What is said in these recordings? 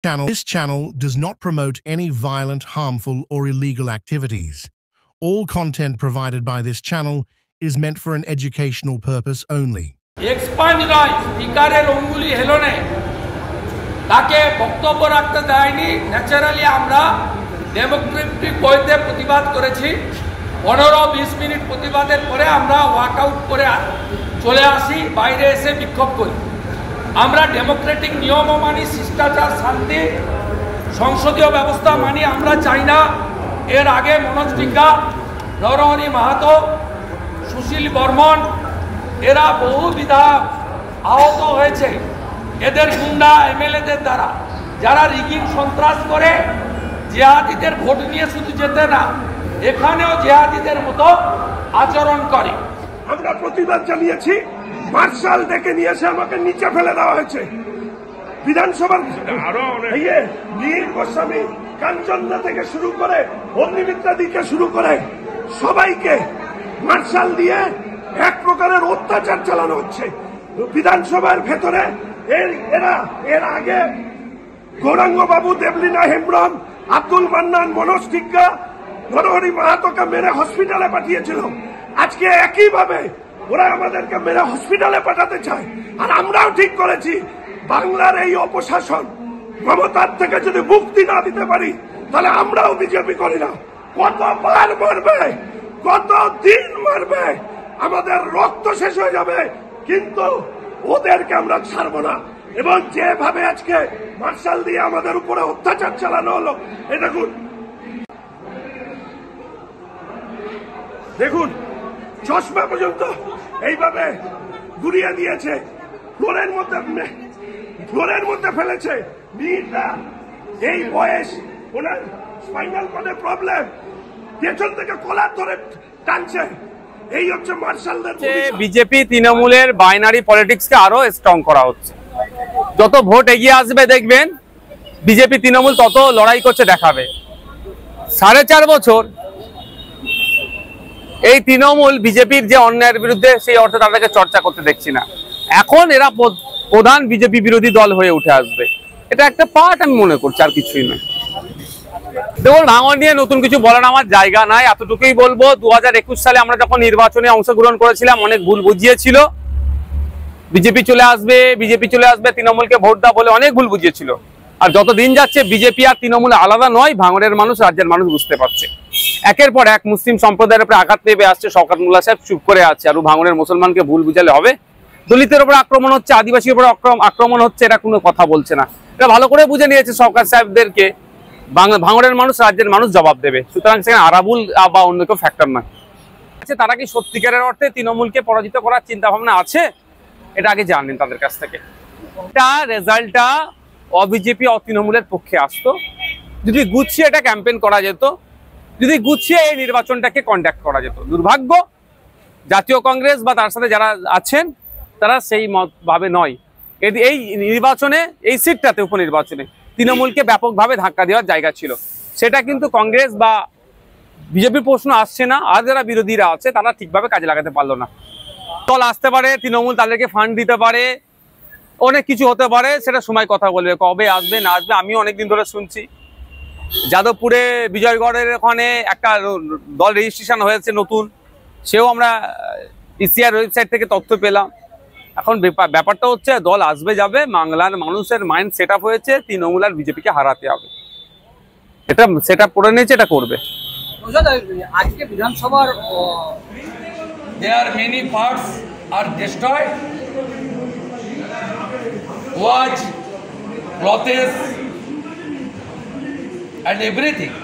This channel does not promote any violent, harmful, or illegal activities. All content provided by this channel is meant for an educational purpose only. Expunge নয়, স্পিকারের অঙ্গুলি হেলনে তাকে বক্তব্য রাখতে দেয়নি। Naturally আমরা Democratic ওয়েতে প্রতিবাদ করেছি। 15-20 মিনিট প্রতিবাদের পরে আমরা ওয়াকআউট করে চলে আসি, বাইরে এসে বিক্ষোভ করি। আমরা ডেমোক্রেটিক নিয়ম মানি, শিষ্টাচার, শান্তি, সংসদীয় ব্যবস্থা মানি। আমরা চাই না এর আগে মনোজ টিকা, নরহরি মাহাতো, সুশীল বর্মন এরা বহু বিধায়ক আহত হয়েছে এদের গুন্ডা এমএলএদের দ্বারা, যারা রিগিং সন্ত্রাস করে জিহাদিদের ভোট নিয়ে শুধু যেতে না, এখানেও জিহাদিদের মতো আচরণ করে। আমরা প্রতিবাদ জানিয়েছি। মার্শাল ডেকে নিয়ে এসে আমাকে নিচে ফেলে দেওয়া হয়েছে। বিধানসভার নীল গোস্বামী, কাঞ্চনদা থেকে শুরু করে অগ্নিমিত্রা দিকে শুরু করে সবাইকে মার্শাল দিয়ে এক প্রকারের অত্যাচার চালানো হচ্ছে বিধানসভার ভেতরে। এর আগে গৌরাঙ্গ বাবু, দেবলীনা হেমব্রম, আব্দুল মান্নান, মনোজ টিগ্গা, নরহরি মাহাতোকে মেরে হসপিটালে পাঠিয়েছিল। আজকে একইভাবে ওরা আমাদেরকে মেরে হসপিটালে পাঠাতে চায়। আর আমরাও ঠিক করেছি, বাংলার এই অপশাসন মমতার থেকে যদি মুক্তি না দিতে পারি তাহলে আমরাও বিজেপি করি না। কতবার মারবে, কত দিন মারবে, আমাদের রক্ত শেষ হয়ে যাবে, কিন্তু ওদেরকে আমরা ছাড়ব না। এবং যেভাবে আজকে মার্শাল দিয়ে আমাদের উপরে অত্যাচার চালানো হলো, দেখুন চশমা পর্যন্ত এইভাবে গুড়িয়ে দিয়েছে, ফ্লোরের মধ্যে ফেলেছে। এই বয়স, ওনার স্পাইনাল কর্ডে প্রবলেম, পেছন থেকে কলার ধরে টানছে। এই হচ্ছে মার্শালদের। বিজেপি তৃণমূলের বাইনারি পলিটিক্সকে আরো স্ট্রং করা হচ্ছে। যত ভোট এগিয়ে আসবে দেখবেন বিজেপি তৃণমূল তত লড়াই করছে দেখাবে। 4.5 বছর এই তৃণমূল বিজেপির যে অন্যায়ের বিরুদ্ধে সেই অর্থে তাদেরকে চর্চা করতে দেখছি না। এখন এরা প্রধান বিজেপি বিরোধী দল হয়ে উঠে আসবে, এটা একটা পার্ট আমি মনে করছি, আর কিছুই নয়। দেখুন, ভাঙন নিয়ে নতুন কিছু বলার আমার জায়গা নাই, এতটুকুই বলবো। 2021 সালে আমরা যখন নির্বাচনে অংশগ্রহণ করেছিলাম, অনেক ভুল বুঝিয়েছিল। বিজেপি চলে আসবে, তৃণমূলকে ভোট দাও বলে অনেক ভুল বুঝিয়েছিল। আর যত দিন যাচ্ছে বিজেপি আর তৃণমূল আলাদা নয়, ভাঙড়ের মানুষ, রাজ্যের মানুষ বুঝতে পারছে। একের পর এক মুসলিম সম্প্রদায়ের উপরে আঘাত নেমে আসছে, শওকত মোল্লা সাহেব চুপ করে আছে। আর ভাঙড়ের মুসলমানকে ভুল বুঝালে হবে? দলিতের উপর আক্রমণ হচ্ছে, আদিবাসীর উপর আক্রমণ হচ্ছে, এটা কোনো কথা বলছে না। এটা ভালো করে বুঝে নিয়েছে শওকত সাহেবদেরকে ভাঙড়ের মানুষ, রাজ্যের মানুষ জবাব দেবে। সুতরাং সেখানে আরাবুল বা অন্য কেউ ফ্যাক্টর নয়। তারা কি সত্যিকারের অর্থে তৃণমূলকে পরাজিত করার চিন্তা ভাবনা আছে? এটা আগে জানেন তাদের কাছ থেকে। এটা রেজাল্টটা অবিজেপি তৃণমূলের পক্ষে আসতো যদি গুছিয়ে এটা ক্যাম্পেইন করা যেত, যদি গুছিয়ে এই নির্বাচনটাকে কন্ডাক্ট করা যেত। দুর্ভাগ্য, জাতীয় কংগ্রেস বা তার সাথে যারা আছেন তারা সেই ভাবে নয়। এই নির্বাচনে, এই সিটটাতে, উপনির্বাচনে তৃণমূলকে ব্যাপকভাবে ধাক্কা দেওয়ার জায়গা ছিল। সেটা কিন্তু কংগ্রেস বা বিজেপির প্রশ্ন আসছে না, আর যারা বিরোধীরা আছে তারা ঠিকভাবে কাজে লাগাতে পারলো না। দল আসতে পারে, তৃণমূল তাদেরকে ফান্ড দিতে পারে, অনেক কিছু হতে পারে, সেটা সময় কথা বলবে। কবে আসবে না আসবে আমি অনেকদিন ধরে শুনছি। যাদবপুরে বিজয়গড়ের ওখানে একটা দল রেজিস্ট্রেশন হয়েছে নতুন, সেও আমরা ইসিআর ওয়েবসাইট থেকে তথ্য পেলাম। এখন ব্যাপারটা হচ্ছে দল আসবে যাবে, বাংলার মানুষের মাইন্ড সেট আপ হয়েছে তৃণমূল আর বিজেপিকে হারাতে হবে। এটা সেট আপ করে নিয়েছে, এটা করবে। আজকে বিধানসভার there many parts are destroyed, watch, clothes and everything.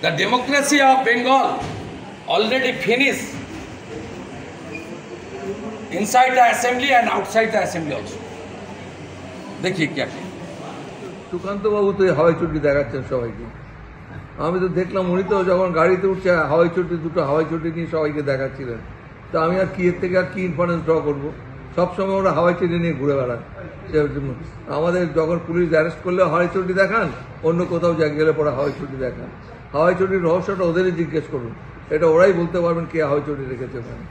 The democracy of Bengal already finished inside the assembly and outside the assembly also. देखिए क्या সুকান্ত বাবু তো হাওয়াই চটি দেখাচ্ছেন সবাইকে। আমি তো দেখলাম উনি তো যখন গাড়িতে উঠছে হাওয়াই চটি, দুটো হাওয়াই চটি নিয়ে সবাইকে দেখাচ্ছিলেন। তো আমি আর কি এর থেকে আর কি ইনফারেন্স ড্র করবো? সবসময় ওরা হাওয়াই চটি নিয়ে ঘুরে বেড়ান। আমাদের যখন পুলিশ অ্যারেস্ট করলে হাওয়াই চটি দেখান, অন্য কোথাও গেলে পরে হাওয়াই চটি দেখান। হাওয়াই চটির রহস্যটা ওদেরই জিজ্ঞেস করুন, এটা ওরাই বলতে পারবেন কে হাওয়াই চটি রেখেছে ওখানে।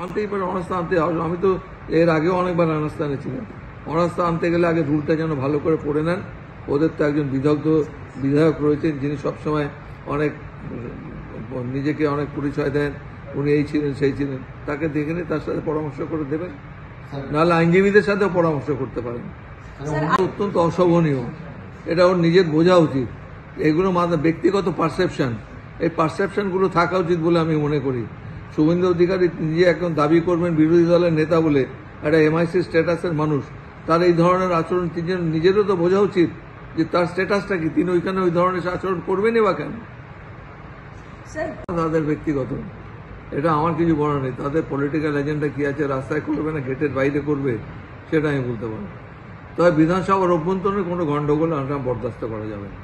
আনতেই পারে, অনাস্থা আনতে হবে। আমি তো এর আগেও অনেকবার অনাস্থানে ছিলাম। অনাস্থ আনতে গেলে আগে রুলটা যেন ভালো করে পড়ে নেন। ওদের তো একজন বিদগ্ধ বিধায়ক রয়েছেন যিনি সবসময় অনেক নিজেকে অনেক পরিচয় দেন, উনি এই ছিলেন সেই ছিলেন, তাকে দেখে নিয়ে তার সাথে পরামর্শ করে দেবেন, নাহলে আইনজীবীদের সাথেও পরামর্শ করতে পারেন। অত্যন্ত অশোভনীয়, এটা ওর নিজের বোঝা উচিত। এগুলো ব্যক্তিগত পারসেপশন, এই পারসেপশনগুলো থাকা উচিত বলে আমি মনে করি। শুভেন্দু অধিকারী নিজে একজন দাবি করবেন বিরোধী দলের নেতা বলে, একটা এমআইসি স্ট্যাটাসের মানুষ, তার এই ধরনের আচরণ নিজেরও তো বোঝা উচিত যে তার স্ট্যাটাসটা কি, তিনি ওইখানে ওই ধরনের আচরণ করবেনই বা কেন। তাদের ব্যক্তিগত, এটা আমার কিছু বলার নেই। তাদের পলিটিক্যাল এজেন্ডা কি আছে, রাস্তায় করবে না গেটের বাইরে করবে, সেটা আমি বলতে পারবো। তবে বিধানসভার অভ্যন্তরে কোনো গন্ডগোল আমরা বরদাস্ত করা যাবে না।